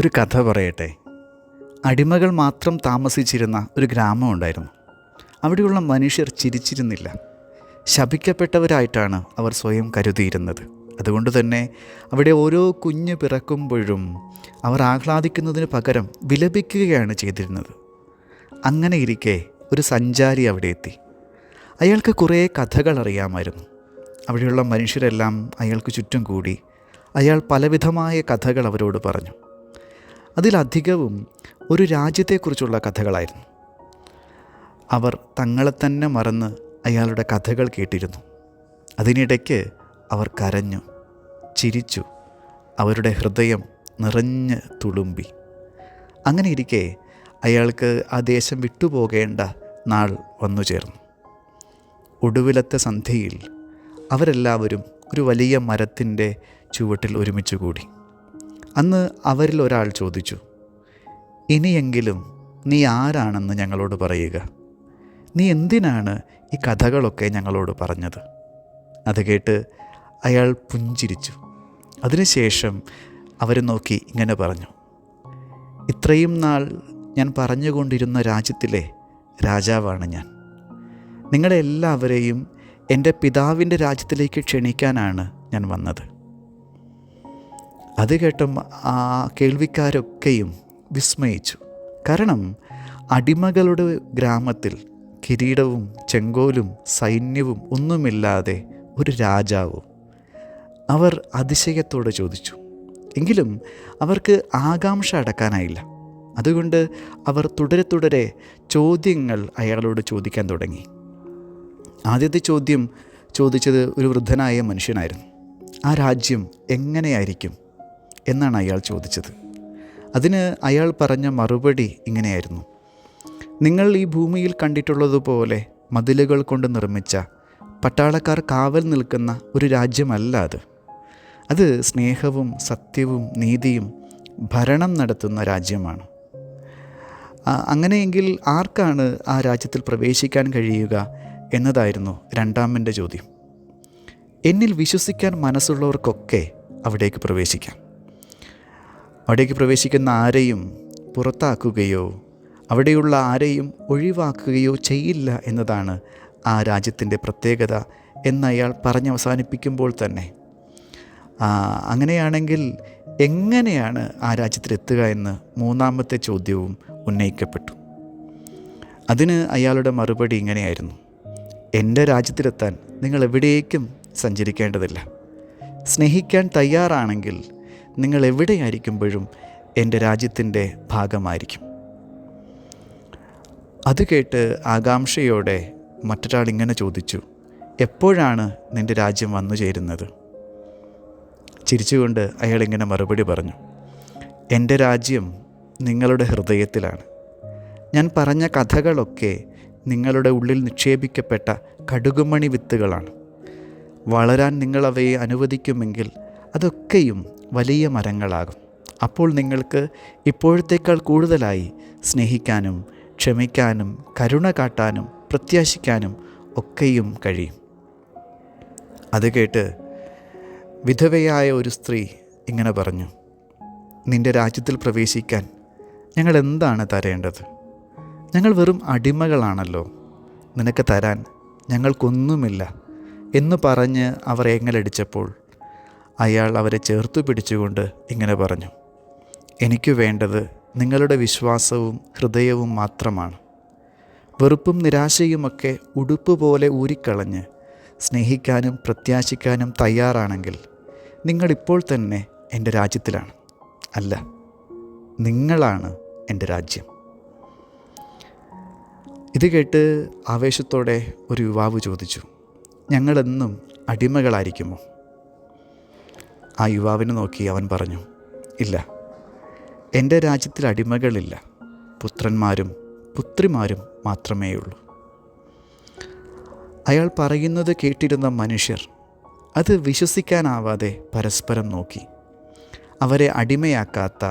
ഒരു കഥ പറയട്ടെ. അടിമകൾ മാത്രം താമസിച്ചിരുന്ന ഒരു ഗ്രാമമുണ്ടായിരുന്നു. അവിടെയുള്ള മനുഷ്യർ ചിരിച്ചിരുന്നില്ല. ശപിക്കപ്പെട്ടവരായിട്ടാണ് അവർ സ്വയം കരുതിയിരുന്നത്. അതുകൊണ്ട് തന്നെ അവിടെ ഓരോ കുഞ്ഞ് പിറക്കുമ്പോഴും അവർ ആഹ്ലാദിക്കുന്നതിന് പകരം വിലപിക്കുകയാണ് ചെയ്തിരുന്നത്. അങ്ങനെ ഇരിക്കെ ഒരു സഞ്ചാരി അവിടെ എത്തി. അയാൾക്ക് കുറേ കഥകൾ അറിയാമായിരുന്നു. അവിടെയുള്ള മനുഷ്യരെല്ലാം അയാൾക്ക് ചുറ്റും കൂടി. അയാൾ പലവിധമായ കഥകൾ അവരോട് പറഞ്ഞു. അതിലധികവും ഒരു രാജ്യത്തെക്കുറിച്ചുള്ള കഥകളായിരുന്നു. അവർ തങ്ങളെ തന്നെ മറന്ന് അയാളുടെ കഥകൾ കേട്ടിരുന്നു. അതിനിടയ്ക്ക് അവർ കരഞ്ഞു, ചിരിച്ചു, അവരുടെ ഹൃദയം നിറഞ്ഞ് തുളുമ്പി. അങ്ങനെ ഇരിക്കെ അയാൾക്ക് ആ ദേശം വിട്ടുപോകേണ്ട നാൾ വന്നു ചേർന്നു. ഒടുവിലത്തെ സന്ധ്യയിൽ അവരെല്ലാവരും ഒരു വലിയ മരത്തിൻ്റെ ചുവട്ടിൽ ഒരുമിച്ച് കൂടി. അന്ന് അവരിൽ ഒരാൾ ചോദിച്ചു, ഇനിയെങ്കിലും നീ ആരാണെന്ന് ഞങ്ങളോട് പറയുക. നീ എന്തിനാണ് ഈ കഥകളൊക്കെ ഞങ്ങളോട് പറഞ്ഞത്? അത് കേട്ട് അയാൾ പുഞ്ചിരിച്ചു. അതിനുശേഷം അവരെ നോക്കി ഇങ്ങനെ പറഞ്ഞു, ഇത്രയും നാൾ ഞാൻ പറഞ്ഞുകൊണ്ടിരുന്ന രാജ്യത്തിലെ രാജാവാണ് ഞാൻ. നിങ്ങളെല്ലാവരെയും എൻ്റെ പിതാവിൻ്റെ രാജ്യത്തിലേക്ക് ക്ഷണിക്കാനാണ് ഞാൻ വന്നത്. അത് കേട്ട ആ കേൾവിക്കാരൊക്കെയും വിസ്മയിച്ചു. കാരണം അടിമകളുടെ ഗ്രാമത്തിൽ കിരീടവും ചെങ്കോലും സൈന്യവും ഒന്നുമില്ലാതെ ഒരു രാജാവും. അവർ അതിശയത്തോടെ ചോദിച്ചു. എങ്കിലും അവർക്ക് ആകാംക്ഷ അടക്കാനായില്ല. അതുകൊണ്ട് അവർ തുടരെ ചോദ്യങ്ങൾ അയാളോട് ചോദിക്കാൻ തുടങ്ങി. ആദ്യത്തെ ചോദ്യം ചോദിച്ചത് ഒരു വൃദ്ധനായ മനുഷ്യനായിരുന്നു. ആ രാജ്യം എങ്ങനെയായിരിക്കും എന്നാണ് അയാൾ ചോദിച്ചത്. അതിന് അയാൾ പറഞ്ഞ മറുപടി ഇങ്ങനെയായിരുന്നു, നിങ്ങൾ ഈ ഭൂമിയിൽ കണ്ടിട്ടുള്ളതുപോലെ മതിലുകൾ കൊണ്ട് നിർമ്മിച്ച പട്ടാളക്കാർ കാവൽ നിൽക്കുന്ന ഒരു രാജ്യമല്ല അത്. അത് സ്നേഹവും സത്യവും നീതിയും ഭരണം നടത്തുന്ന രാജ്യമാണ്. അങ്ങനെയെങ്കിൽ ആർക്കാണ് ആ രാജ്യത്തിൽ പ്രവേശിക്കാൻ കഴിയുക എന്നതായിരുന്നു രണ്ടാമൻ്റെ ചോദ്യം. എന്നിൽ വിശ്വസിക്കാൻ മനസ്സുള്ളവർക്കൊക്കെ അവിടേക്ക് പ്രവേശിക്കാം. അവിടേക്ക് പ്രവേശിക്കുന്ന ആരെയും പുറത്താക്കുകയോ അവിടെയുള്ള ആരെയും ഒഴിവാക്കുകയോ ചെയ്യില്ല എന്നതാണ് ആ രാജ്യത്തിൻ്റെ പ്രത്യേകത എന്നയാൾ പറഞ്ഞവസാനിപ്പിക്കുമ്പോൾ തന്നെ, അങ്ങനെയാണെങ്കിൽ എങ്ങനെയാണ് ആ രാജ്യത്തിലെത്തുക എന്ന് മൂന്നാമത്തെ ചോദ്യവും ഉന്നയിക്കപ്പെട്ടു. അതിന് അയാളുടെ മറുപടി ഇങ്ങനെയായിരുന്നു, എൻ്റെ രാജ്യത്തിലെത്താൻ നിങ്ങൾ എവിടേക്കും സഞ്ചരിക്കേണ്ടതില്ല. സ്നേഹിക്കാൻ തയ്യാറാണെങ്കിൽ നിങ്ങൾ എവിടെയായിരിക്കുമ്പോഴും എൻ്റെ രാജ്യത്തിൻ്റെ ഭാഗമായിരിക്കും. അത് കേട്ട് ആകാംക്ഷയോടെ മറ്റൊരാൾ ഇങ്ങനെ ചോദിച്ചു, എപ്പോഴാണ് നിൻ്റെ രാജ്യം വന്നു ചേരുന്നത്? ചിരിച്ചുകൊണ്ട് അയാൾ ഇങ്ങനെ മറുപടി പറഞ്ഞു, എൻ്റെ രാജ്യം നിങ്ങളുടെ ഹൃദയത്തിലാണ്. ഞാൻ പറഞ്ഞ കഥകളൊക്കെ നിങ്ങളുടെ ഉള്ളിൽ നിക്ഷേപിക്കപ്പെട്ട കടുകുമണി വിത്തുകളാണ്. വളരാൻ നിങ്ങളവയെ അനുവദിക്കുമെങ്കിൽ അതൊക്കെയും വലിയ മരങ്ങളാകും. അപ്പോൾ നിങ്ങൾക്ക് ഇപ്പോഴത്തേക്കാൾ കൂടുതലായി സ്നേഹിക്കാനും ക്ഷമിക്കാനും കരുണ കാട്ടാനും പ്രത്യാശിക്കാനും ഒക്കെയും കഴിയും. അത് കേട്ട് വിധവയായ ഒരു സ്ത്രീ ഇങ്ങനെ പറഞ്ഞു, നിൻ്റെ രാജ്യത്തിൽ പ്രവേശിക്കാൻ ഞങ്ങൾ എന്താണ് തരേണ്ടത്? ഞങ്ങൾ വെറും അടിമകളാണല്ലോ. നിനക്ക് തരാൻ ഞങ്ങൾക്കൊന്നുമില്ല എന്ന് പറഞ്ഞ് അവർ ഏങ്ങലടിച്ചപ്പോൾ അയാൾ അവരെ ചേർത്തു പിടിച്ചുകൊണ്ട് ഇങ്ങനെ പറഞ്ഞു, എനിക്ക് വേണ്ടത് നിങ്ങളുടെ വിശ്വാസവും ഹൃദയവും മാത്രമാണ്. വെറുപ്പും നിരാശയുമൊക്കെ ഉടുപ്പ് പോലെ ഊരിക്കളഞ്ഞ് സ്നേഹിക്കാനും പ്രത്യാശിക്കാനും തയ്യാറാണെങ്കിൽ നിങ്ങളിപ്പോൾ തന്നെ എൻ്റെ രാജ്യത്തിലാണ്. അല്ല, നിങ്ങളാണ് എൻ്റെ രാജ്യം. ഇത് കേട്ട് ആവേശത്തോടെ ഒരു യുവാവ് ചോദിച്ചു, ഞങ്ങളെന്നും അടിമകളായിരിക്കുമോ? ആ യുവാവിനെ നോക്കി അവൻ പറഞ്ഞു, ഇല്ല, എൻ്റെ രാജ്യത്തിൽ അടിമകളില്ല, പുത്രന്മാരും പുത്രിമാരും മാത്രമേയുള്ളൂ. അയാൾ പറയുന്നത് കേട്ടിരുന്ന മനുഷ്യർ അത് വിശ്വസിക്കാനാവാതെ പരസ്പരം നോക്കി. അവരെ അടിമയാക്കാത്ത,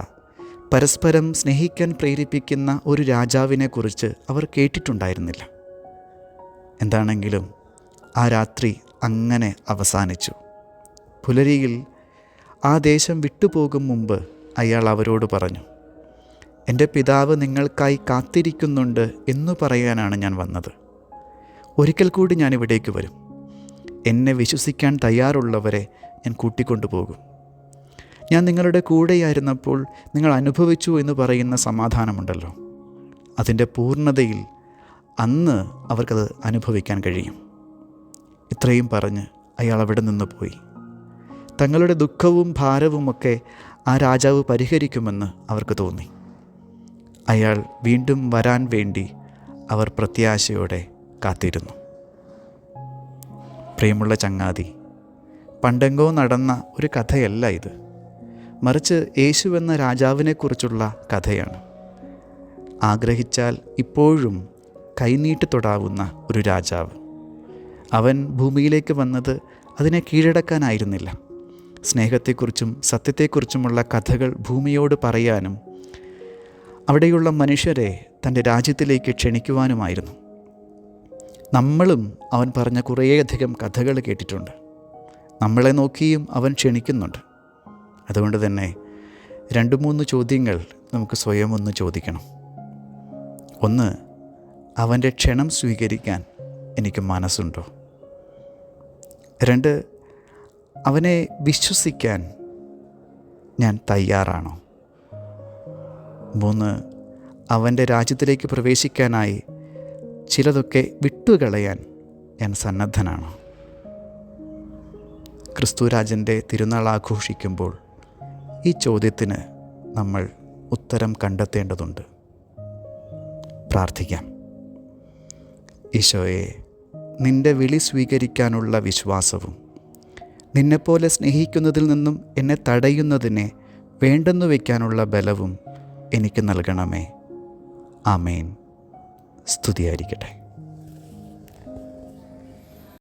പരസ്പരം സ്നേഹിക്കാൻ പ്രേരിപ്പിക്കുന്ന ഒരു രാജാവിനെക്കുറിച്ച് അവർ കേട്ടിട്ടുണ്ടായിരുന്നില്ല. എന്താണെങ്കിലും ആ രാത്രി അങ്ങനെ അവസാനിച്ചു. പുലരിയിൽ ആ ദേശം വിട്ടുപോകും മുമ്പ് അയാൾ അവരോട് പറഞ്ഞു, എൻ്റെ പിതാവ് നിങ്ങൾക്കായി കാത്തിരിക്കുന്നുണ്ട് എന്നു പറയാനാണ് ഞാൻ വന്നത്. ഒരിക്കൽ കൂടി ഞാൻ ഇവിടേക്ക് വരും. എന്നെ വിശ്വസിക്കാൻ തയ്യാറുള്ളവരെ ഞാൻ കൂട്ടിക്കൊണ്ടുപോകും. ഞാൻ നിങ്ങളുടെ കൂടെയായിരുന്നപ്പോൾ നിങ്ങൾ അനുഭവിച്ചു എന്ന് പറയുന്ന സമാധാനമുണ്ടല്ലോ, അതിൻ്റെ പൂർണ്ണതയിൽ അന്ന് അവർക്കത് അനുഭവിക്കാൻ കഴിയും. ഇത്രയും പറഞ്ഞ് അയാൾ അവിടെ നിന്ന് പോയി. തങ്ങളുടെ ദുഃഖവും ഭാരവുമൊക്കെ ആ രാജാവ് പരിഹരിക്കുമെന്ന് അവർക്ക് തോന്നി. അയാൾ വീണ്ടും വരാൻ വേണ്ടി അവർ പ്രത്യാശയോടെ കാത്തിരുന്നു. പ്രിയമുള്ള ചങ്ങാതി, പണ്ടെങ്കോ നടന്ന ഒരു കഥയല്ല ഇത്, മറിച്ച് യേശുവെന്ന രാജാവിനെക്കുറിച്ചുള്ള കഥയാണ്. ആഗ്രഹിച്ചാൽ ഇപ്പോഴും കൈനീട്ടി തൊടാവുന്ന ഒരു രാജാവ്. അവൻ ഭൂമിയിലേക്ക് വന്നത് അതിനെ കീഴടക്കാനായിരുന്നില്ല. സ്നേഹത്തെക്കുറിച്ചും സത്യത്തെക്കുറിച്ചുമുള്ള കഥകൾ ഭൂമിയോട് പറയാനും അവിടെയുള്ള മനുഷ്യരെ തൻ്റെ രാജ്യത്തിലേക്ക് ക്ഷണിക്കുവാനുമായിരുന്നു. നമ്മളും അവൻ പറഞ്ഞ കുറേയധികം കഥകൾ കേട്ടിട്ടുണ്ട്. നമ്മളെ നോക്കിയും അവൻ ക്ഷണിക്കുന്നുണ്ട്. അതുകൊണ്ട് തന്നെ 2-3 ചോദ്യങ്ങൾ നമുക്ക് സ്വയം ഒന്ന് ചോദിക്കണം. ഒന്ന്, അവൻ്റെ ക്ഷണം സ്വീകരിക്കാൻ എനിക്ക് മനസ്സുണ്ടോ? 2, അവനെ വിശ്വസിക്കാൻ ഞാൻ തയ്യാറാണോ? 3, അവൻ്റെ രാജ്യത്തിലേക്ക് പ്രവേശിക്കാനായി ചിലതൊക്കെ വിട്ടുകളയാൻ ഞാൻ സന്നദ്ധനാണോ? ക്രിസ്തുരാജൻ്റെ തിരുനാൾ ആഘോഷിക്കുമ്പോൾ ഈ ചോദ്യത്തിന് നമ്മൾ ഉത്തരം കണ്ടെത്തേണ്ടതുണ്ട്. പ്രാർത്ഥിക്കാം. ഈശോയെ, നിൻ്റെ വിളി സ്വീകരിക്കാനുള്ള വിശ്വാസവും നിന്നെപ്പോലെ സ്നേഹിക്കുന്നതിൽ നിന്നും എന്നെ തടയുന്നതിനെ വേണ്ടെന്നു വയ്ക്കാനുള്ള ബലവും എനിക്ക് നൽകണമേ. ആമേൻ. സ്തുതിയായിരിക്കട്ടെ.